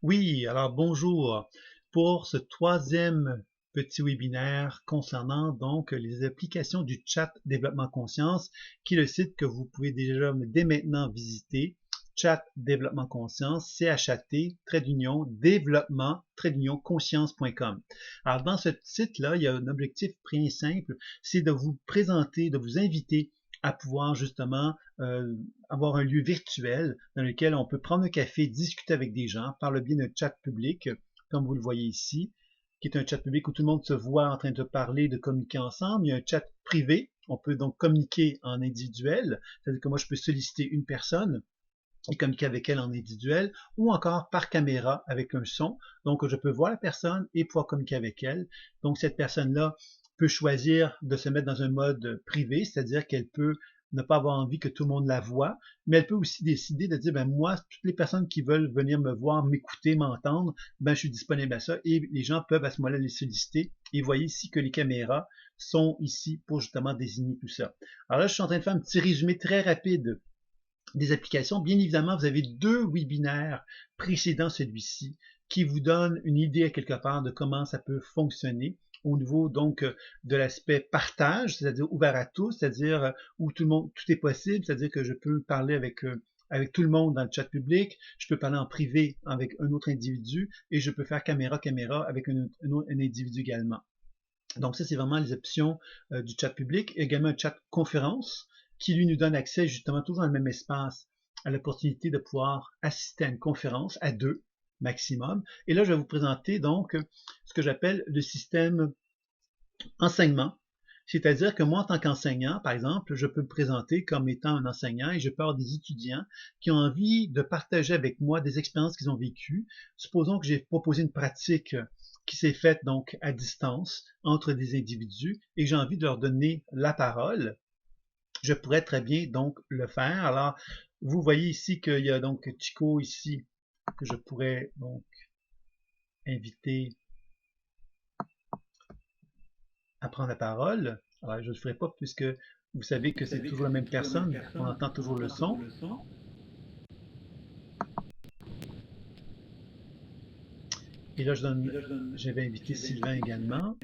Oui, alors bonjour. Pour ce troisième petit webinaire concernant donc les applications du chat Développement Conscience, qui est le site que vous pouvez déjà dès maintenant visiter, chat Développement Conscience, CHAT, trait d'union, développement, trait d'union, conscience.com. Alors dans ce site-là, il y a un objectif bien simple, c'est de vous présenter, de vous inviter à pouvoir justement avoir un lieu virtuel dans lequel on peut prendre un café, discuter avec des gens par le biais d'un chat public, comme vous le voyez ici, qui est un chat public où tout le monde se voit en train de parler, de communiquer ensemble. Il y a un chat privé, on peut donc communiquer en individuel, c'est-à-dire que moi je peux solliciter une personne et communiquer avec elle en individuel, ou encore par caméra avec un son. Donc je peux voir la personne et pouvoir communiquer avec elle. Donc cette personne-là peut choisir de se mettre dans un mode privé, c'est-à-dire qu'elle peut ne pas avoir envie que tout le monde la voie, mais elle peut aussi décider de dire, ben moi, toutes les personnes qui veulent venir me voir, m'écouter, m'entendre, ben je suis disponible à ça, et les gens peuvent à ce moment-là les solliciter. Et vous voyez ici que les caméras sont ici pour justement désigner tout ça. Alors là, je suis en train de faire un petit résumé très rapide des applications. Bien évidemment, vous avez deux webinaires précédant celui-ci qui vous donnent une idée à quelque part de comment ça peut fonctionner au niveau donc de l'aspect partage, c'est-à-dire ouvert à tous, c'est-à-dire où tout le monde, tout est possible, c'est-à-dire que je peux parler avec tout le monde dans le chat public, je peux parler en privé avec un autre individu et je peux faire caméra avec un individu également. Donc ça, c'est vraiment les options du chat public. Également un chat conférence qui lui nous donne accès justement toujours dans le même espace à l'opportunité de pouvoir assister à une conférence à deux maximum. Et là, je vais vous présenter donc ce que j'appelle le système enseignement. C'est-à-dire que moi, en tant qu'enseignant, par exemple, je peux me présenter comme étant un enseignant et je peux avoir des étudiants qui ont envie de partager avec moi des expériences qu'ils ont vécues. Supposons que j'ai proposé une pratique qui s'est faite donc à distance entre des individus et j'ai envie de leur donner la parole. Je pourrais très bien donc le faire. Alors, vous voyez ici qu'il y a donc Chico ici que je pourrais donc inviter à prendre la parole. Alors, je ne le ferai pas puisque vous savez que c'est toujours la même personne. On entend toujours le son. Et là, j'avais invité Sylvain également.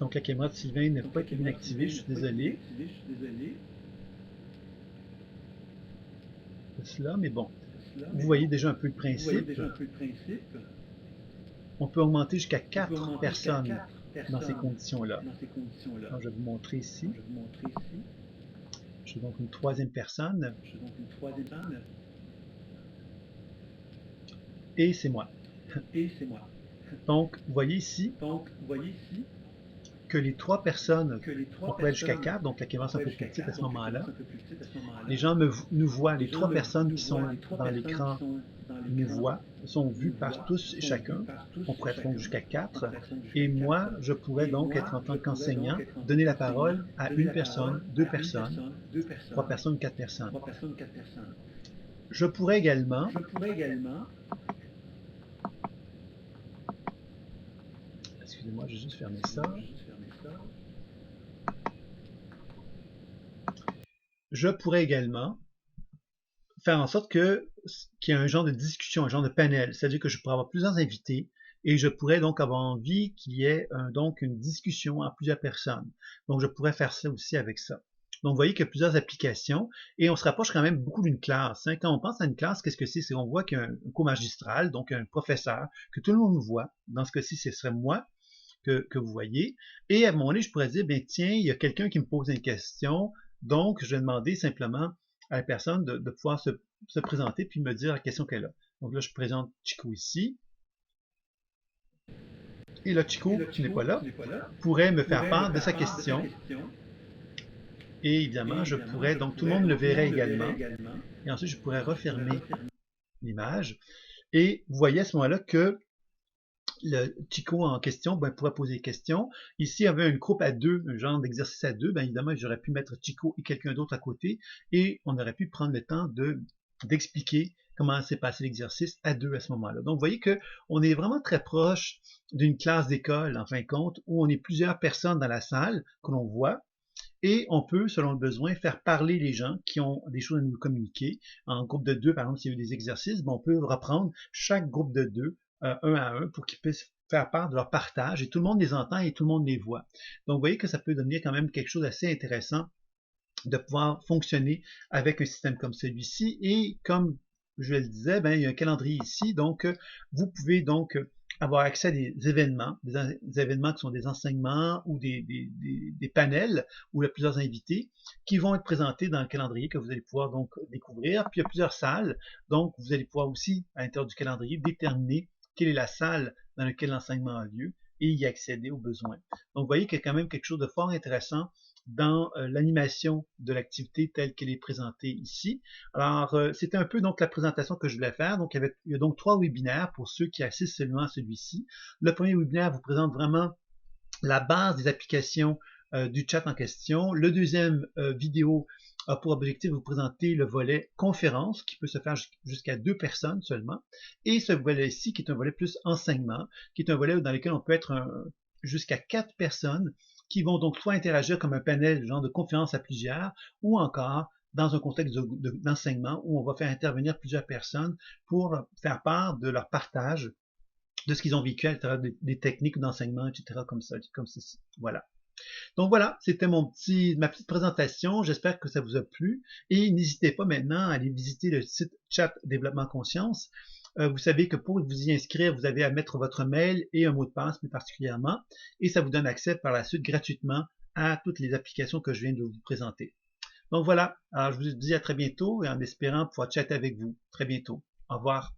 Donc, la caméra de Sylvain n'a pas été bien activée, je suis désolé de cela, mais bon. Vous voyez déjà un peu le principe. On peut augmenter jusqu'à 4 personnes dans ces conditions-là. Je vais vous montrer ici. J'ai donc une troisième personne. Et c'est moi. Donc, vous voyez ici que les 3 personnes, on peut aller jusqu'à 4, donc la caméra est un peu plus petite à ce moment-là. Les gens nous voient, les 3 personnes qui sont dans l'écran nous voient, sont vues par tous et chacun. On pourrait être donc jusqu'à 4. Et moi, je pourrais donc être en tant qu'enseignant, donner la parole à une personne, 2 personnes, 3 personnes, 4 personnes. Je pourrais également excusez-moi, je vais juste fermer ça. Je pourrais également faire en sorte qu'il y ait un genre de discussion, un genre de panel, c'est-à-dire que je pourrais avoir plusieurs invités et je pourrais donc avoir envie qu'il y ait donc une discussion à plusieurs personnes. Donc je pourrais faire ça aussi avec ça. Donc vous voyez qu'il y a plusieurs applications et on se rapproche quand même beaucoup d'une classe. Quand on pense à une classe, qu'est-ce que c'est? C'est qu'on voit qu'il y a un cours magistral, donc un professeur, que tout le monde voit. Dans ce cas-ci, ce serait moi que vous voyez. Et à un moment donné, je pourrais dire, bien tiens, il y a quelqu'un qui me pose une question, donc je vais demander simplement à la personne de pouvoir se présenter puis me dire la question qu'elle a. Donc là, je présente Chico ici. Et là, Chico, qui n'est pas là, pourrait me faire part de sa question. Et évidemment, je pourrais, donc tout le monde le verrait également. Et ensuite, je pourrais refermer l'image. Et vous voyez à ce moment-là que le Chico en question pourrait poser des questions. Ici, il y avait une groupe à deux, un genre d'exercice à deux. Évidemment, j'aurais pu mettre Chico et quelqu'un d'autre à côté et on aurait pu prendre le temps d'expliquer comment s'est passé l'exercice à deux à ce moment-là. Donc, vous voyez qu'on est vraiment très proche d'une classe d'école, en fin de compte, où on est plusieurs personnes dans la salle que l'on voit. Et on peut, selon le besoin, faire parler les gens qui ont des choses à nous communiquer. En groupe de 2, par exemple, s'il y a eu des exercices, on peut reprendre chaque groupe de 2, un à un, pour qu'ils puissent faire part de leur partage, et tout le monde les entend et tout le monde les voit. Donc, vous voyez que ça peut devenir quand même quelque chose d'assez intéressant de pouvoir fonctionner avec un système comme celui-ci. Et comme je le disais, il y a un calendrier ici, donc vous pouvez donc avoir accès à des événements qui sont des enseignements ou des panels où il y a plusieurs invités qui vont être présentés dans le calendrier que vous allez pouvoir donc découvrir. Puis il y a plusieurs salles, donc vous allez pouvoir aussi, à l'intérieur du calendrier, déterminer quelle est la salle dans laquelle l'enseignement a lieu et y accéder aux besoins. Donc vous voyez qu'il y a quand même quelque chose de fort intéressant dans l'animation de l'activité telle qu'elle est présentée ici. Alors, c'était un peu donc la présentation que je voulais faire. Donc, il y a donc 3 webinaires pour ceux qui assistent seulement à celui-ci. Le premier webinaire vous présente vraiment la base des applications du chat en question. Le deuxième vidéo a pour objectif de vous présenter le volet conférence qui peut se faire jusqu'à 2 personnes seulement. Et ce volet-ci qui est un volet plus enseignement, qui est un volet dans lequel on peut être jusqu'à 4 personnes qui vont donc soit interagir comme un panel, genre de conférence à plusieurs, ou encore dans un contexte d'enseignement où on va faire intervenir plusieurs personnes pour faire part de leur partage de ce qu'ils ont vécu à travers des techniques d'enseignement, etc., comme ceci. Voilà. Donc voilà, c'était ma petite présentation. J'espère que ça vous a plu. Et n'hésitez pas maintenant à aller visiter le site Chat Développement Conscience. Vous savez que pour vous y inscrire, vous avez à mettre votre mail et un mot de passe plus particulièrement. Et ça vous donne accès par la suite gratuitement à toutes les applications que je viens de vous présenter. Donc voilà, alors je vous dis à très bientôt et en espérant pouvoir chatter avec vous très bientôt. Au revoir.